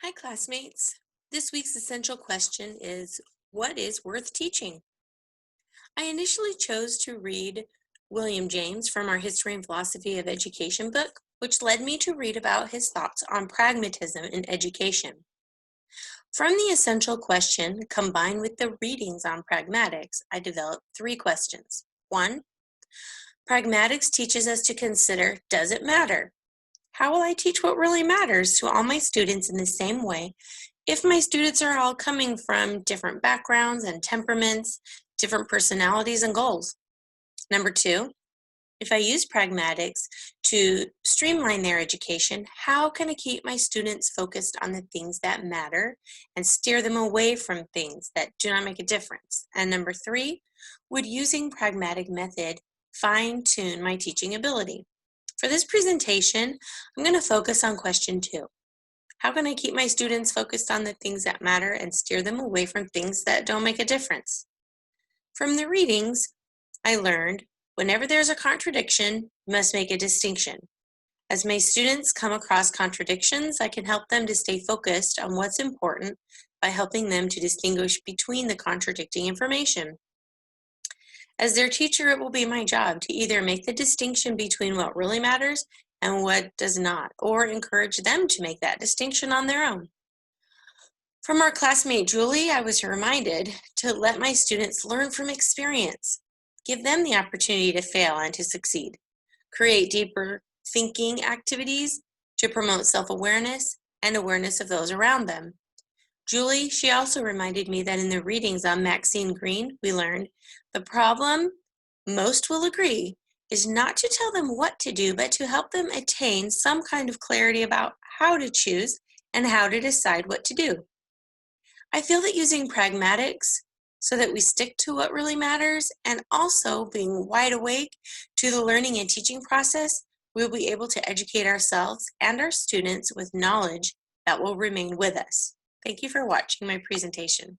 Hi, classmates. This week's essential question is, what is worth teaching? I initially chose to read William James from our History and Philosophy of Education book, which led me to read about his thoughts on pragmatism in education. From the essential question, combined with the readings on pragmatics, I developed three questions. One, pragmatics teaches us to consider, does it matter? How will I teach what really matters to all my students in the same way if my students are all coming from different backgrounds and temperaments, different personalities and goals? Number two, if I use pragmatics to streamline their education, how can I keep my students focused on the things that matter and steer them away from things that do not make a difference? And number three, would using pragmatic method fine tune my teaching ability? For this presentation, I'm going to focus on question two. How can I keep my students focused on the things that matter and steer them away from things that don't make a difference? From the readings, I learned whenever there's a contradiction, you must make a distinction. As my students come across contradictions, I can help them to stay focused on what's important by helping them to distinguish between the contradicting information. As their teacher, it will be my job to either make the distinction between what really matters and what does not, or encourage them to make that distinction on their own. From our classmate Julie, I was reminded to let my students learn from experience, give them the opportunity to fail and to succeed, create deeper thinking activities to promote self-awareness and awareness of those around them. Julie, she also reminded me that in the readings on Maxine Green, we learned the problem, most will agree, is not to tell them what to do, but to help them attain some kind of clarity about how to choose and how to decide what to do. I feel that using pragmatics so that we stick to what really matters and also being wide awake to the learning and teaching process, we'll be able to educate ourselves and our students with knowledge that will remain with us. Thank you for watching my presentation.